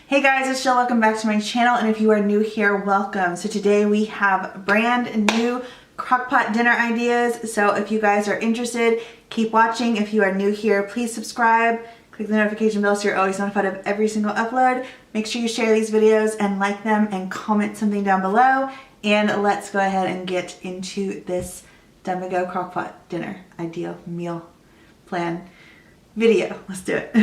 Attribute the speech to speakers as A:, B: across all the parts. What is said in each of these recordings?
A: Hey guys, it's Jill. Welcome back to my channel, and if you are new here, welcome. So today we have brand new crockpot dinner ideas. So if you guys are interested, keep watching. If you are new here, please subscribe. Click the notification bell so you're always notified of every single upload. Make sure you share these videos and like them and comment something down below. And let's go ahead and get into this done to go crockpot dinner ideal meal plan video. Let's do it.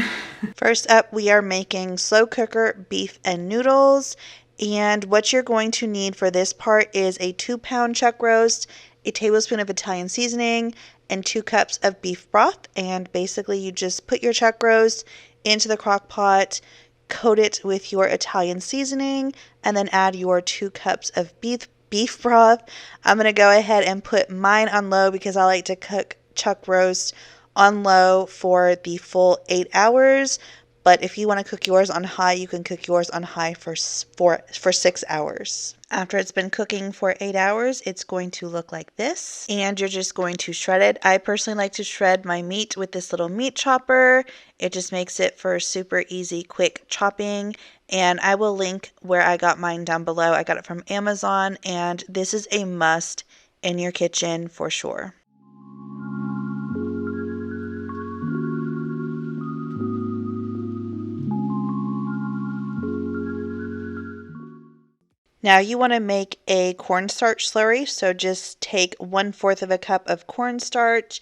B: First up, we are making slow cooker beef and noodles. And what you're going to need for this part is a 2-pound chuck roast, a tablespoon of Italian seasoning, and 2 cups of beef broth. And basically you just put your chuck roast into the crock pot, coat it with your Italian seasoning, and then add your 2 cups of beef broth. I'm going to go ahead and put mine on low because I like to cook chuck roast on low for the full 8 hours, but if you want to cook yours on high, you can cook yours on high for 6 hours. After it's been cooking for 8 hours, it's going to look like this, and you're just going to shred it. I personally like to shred my meat with this little meat chopper. It just makes it for super easy, quick chopping, and I will link where I got mine down below. I got it from Amazon, and this is a must in your kitchen for sure. Now you want to make a cornstarch slurry, so just take 1/4 of a cup of cornstarch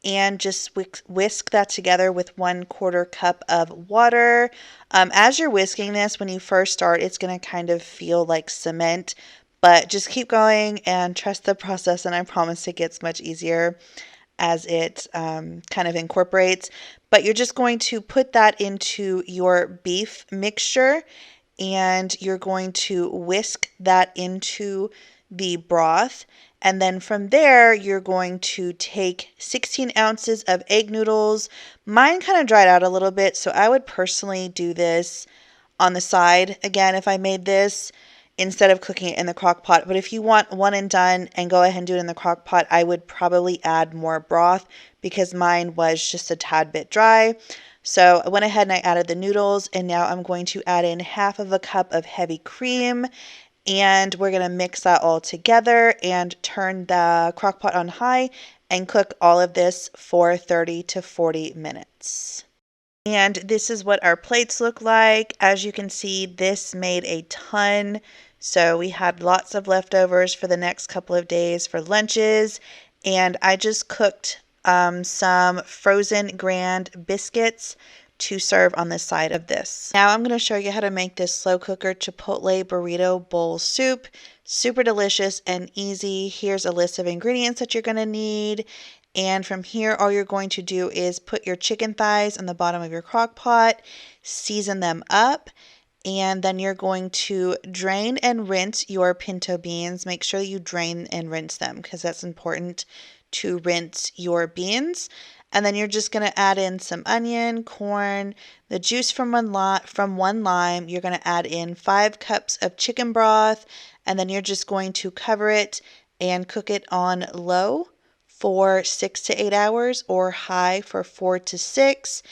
B: and just whisk that together with 1/4 cup of water. As you're whisking this, when you first start, it's going to kind of feel like cement, but just keep going and trust the process, and I promise it gets much easier as it kind of incorporates. But you're just going to put that into your beef mixture, and you're going to whisk that into the broth. And then from there, you're going to take 16 ounces of egg noodles. Mine kind of dried out a little bit, so I would personally do this on the side. Again, if I made this instead of cooking it in the crock pot. But if you want one and done and go ahead and do it in the crock pot, I would probably add more broth because mine was just a tad bit dry. So I went ahead and I added the noodles, and now I'm going to add in 1/2 a cup of heavy cream, and we're going to mix that all together and turn the crock pot on high and cook all of this for 30 to 40 minutes. And this is what our plates look like. As you can see, this made a ton. So we had lots of leftovers for the next couple of days for lunches. And I just cooked some frozen grand biscuits to serve on the side of this. Now I'm going to show you how to make this slow cooker Chipotle burrito bowl soup. Super delicious and easy. Here's a list of ingredients that you're going to need. And from here, all you're going to do is put your chicken thighs on the bottom of your crock pot, season them up, and then you're going to drain and rinse your pinto beans. Make sure you drain and rinse them because that's important to rinse your beans. And then you're just going to add in some onion, corn, the juice from one lime. You're going to add in 5 cups of chicken broth, and then you're just going to cover it and cook it on low for 6 to 8 hours or high for 4 to 6.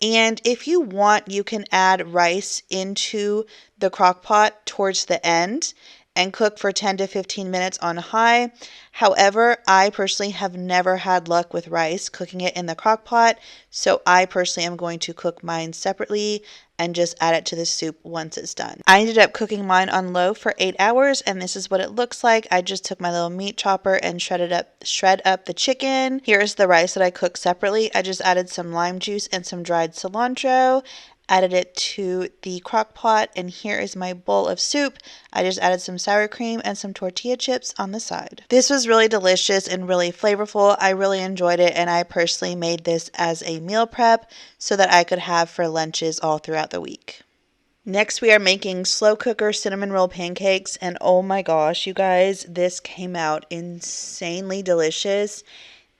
B: And if you want, you can add rice into the crock pot towards the end and cook for 10 to 15 minutes on high. However, I personally have never had luck with rice cooking it in the crock pot, so I personally am going to cook mine separately and just add it to the soup once it's done. I ended up cooking mine on low for 8 hours, and this is what it looks like. I just took my little meat chopper and shred up the chicken. Here's the rice that I cooked separately. I just added some lime juice and some dried cilantro, added it to the crock pot, and here is my bowl of soup. I just added some sour cream and some tortilla chips on the side. This was really delicious and really flavorful. I really enjoyed it, and I personally made this as a meal prep so that I could have for lunches all throughout the week. Next, we are making slow cooker cinnamon roll pancakes, and oh my gosh, you guys, this came out insanely delicious.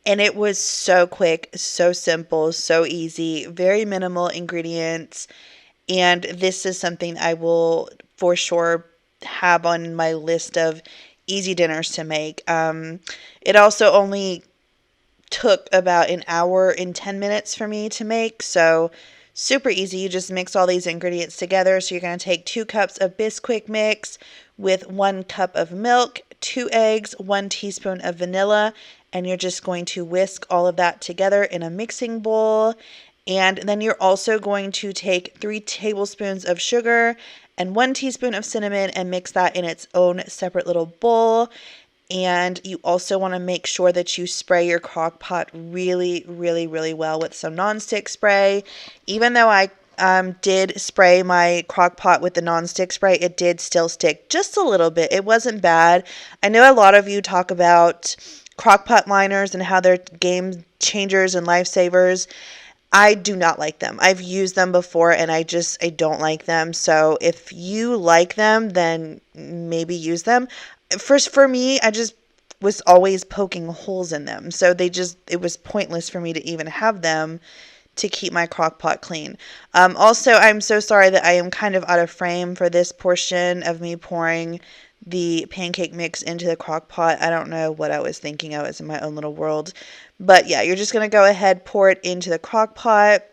B: And it was so quick, so simple, so easy, very minimal ingredients. And this is something I will for sure have on my list of easy dinners to make. It also only took about an hour and 10 minutes for me to make. So Super easy. You just mix all these ingredients together. So you're going to take 2 cups of Bisquick mix with 1 cup of milk, 2 eggs, 1 teaspoon of vanilla, and you're just going to whisk all of that together in a mixing bowl. And then you're also going to take 3 tablespoons of sugar and 1 teaspoon of cinnamon and mix that in its own separate little bowl. And you also want to make sure that you spray your crock pot really, really, really well with some nonstick spray. Even though I did spray my crock pot with the nonstick spray, it did still stick just a little bit. It wasn't bad. I know a lot of you talk about crock pot liners and how they're game changers and lifesavers. I do not like them. I've used them before and I don't like them. So if you like them, then maybe use them. First, for me, I just was always poking holes in them. So it was pointless for me to even have them to keep my crock pot clean. Also, I'm so sorry that I am kind of out of frame for this portion of me pouring the pancake mix into the crock pot. I don't know what I was thinking. I was in my own little world. But yeah, you're just going to go ahead, pour it into the crock pot.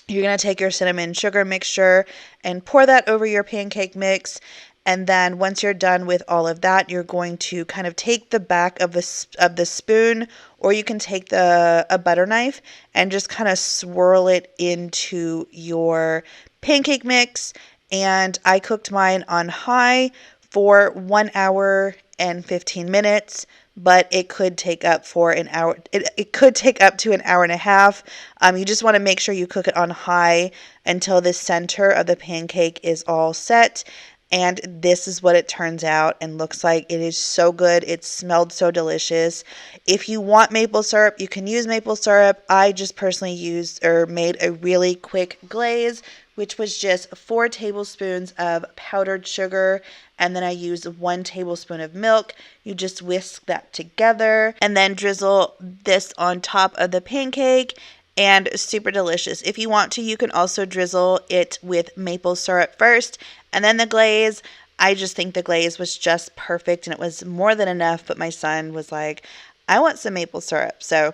B: You're going to take your cinnamon sugar mixture and pour that over your pancake mix. And then once you're done with all of that, you're going to kind of take the back of the spoon, or you can take a butter knife and just kind of swirl it into your pancake mix. And I cooked mine on high for 1 hour and 15 minutes, but it could take up for an hour. It could take up to an hour and a half. You just want to make sure you cook it on high until the center of the pancake is all set. And this is what it turns out and looks like. It is so good. It smelled so delicious. If you want maple syrup, you can use maple syrup. I just personally made a really quick glaze, which was just 4 tablespoons of powdered sugar. And then I used 1 tablespoon of milk. You just whisk that together and then drizzle this on top of the pancake. And super delicious. If you want to, you can also drizzle it with maple syrup first and then the glaze. I just think the glaze was just perfect and it was more than enough, but my son was like, I want some maple syrup. So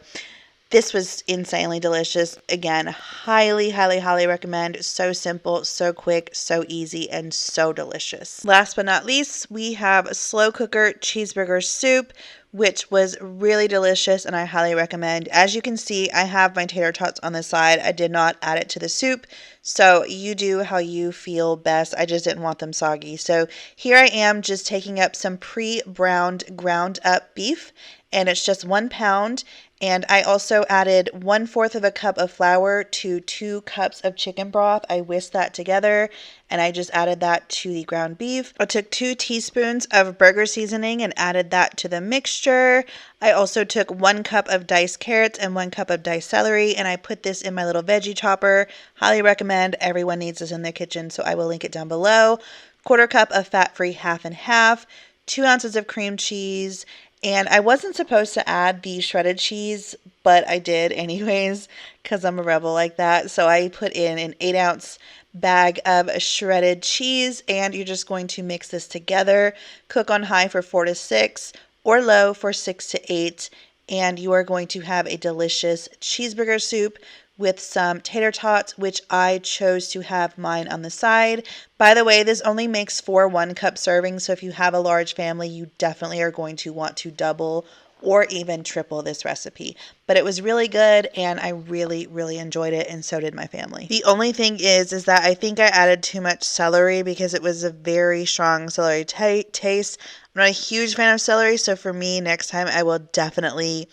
B: this was insanely delicious. Again, highly, highly, highly recommend. So simple, so quick, so easy, and so delicious. Last but not least, we have a slow cooker cheeseburger soup, which was really delicious and I highly recommend. As you can see, I have my tater tots on the side. I did not add it to the soup. So you do how you feel best. I just didn't want them soggy. So here I am just taking up some pre-browned ground up beef, and it's just 1 pound. And I also added 1/4 of a cup of flour to 2 cups of chicken broth. I whisked that together and I just added that to the ground beef. I took 2 teaspoons of burger seasoning and added that to the mixture. I also took 1 cup of diced carrots and 1 cup of diced celery, and I put this in my little veggie chopper. Highly recommend. Everyone needs this in their kitchen, so I will link it down below. 1/4 cup of fat-free half and half, 2 ounces of cream cheese. And I wasn't supposed to add the shredded cheese, but I did anyways because I'm a rebel like that. So I put in an 8-ounce bag of shredded cheese, and you're just going to mix this together. Cook on high for 4 to 6 or low for 6 to 8, and you are going to have a delicious cheeseburger soup with some tater tots, which I chose to have mine on the side. By the way, this only makes 4 1-cup servings, so if you have a large family, you definitely are going to want to double or even triple this recipe. But it was really good, and I really, really enjoyed it, and so did my family. The only thing is that I think I added too much celery because it was a very strong celery taste. I'm not a huge fan of celery, so for me, next time I will definitely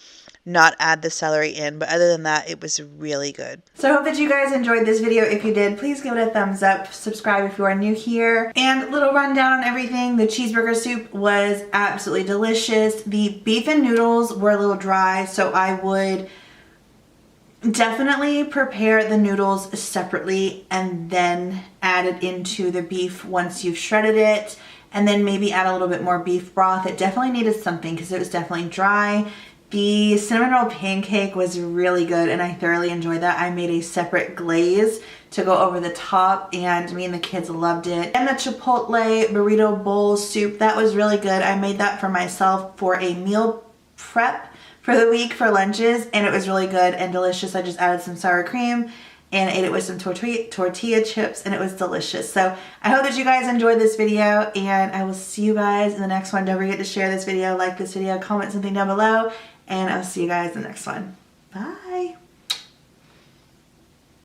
B: not add the celery in, but other than that, it was really good.
A: So I hope that you guys enjoyed this video. If you did, please give it a thumbs up, subscribe if you are new here, and little rundown on everything. The cheeseburger soup was absolutely delicious. The beef and noodles were a little dry, so I would definitely prepare the noodles separately and then add it into the beef once you've shredded it, and then maybe add a little bit more beef broth. It definitely needed something because it was definitely dry. The cinnamon roll pancake was really good and I thoroughly enjoyed that. I made a separate glaze to go over the top and me and the kids loved it. And the Chipotle burrito bowl soup, that was really good. I made that for myself for a meal prep for the week for lunches, and it was really good and delicious. I just added some sour cream and ate it with some tortilla chips, and it was delicious. So I hope that you guys enjoyed this video, and I will see you guys in the next one. Don't forget to share this video, like this video, comment something down below, and I'll see you guys in the next one. Bye.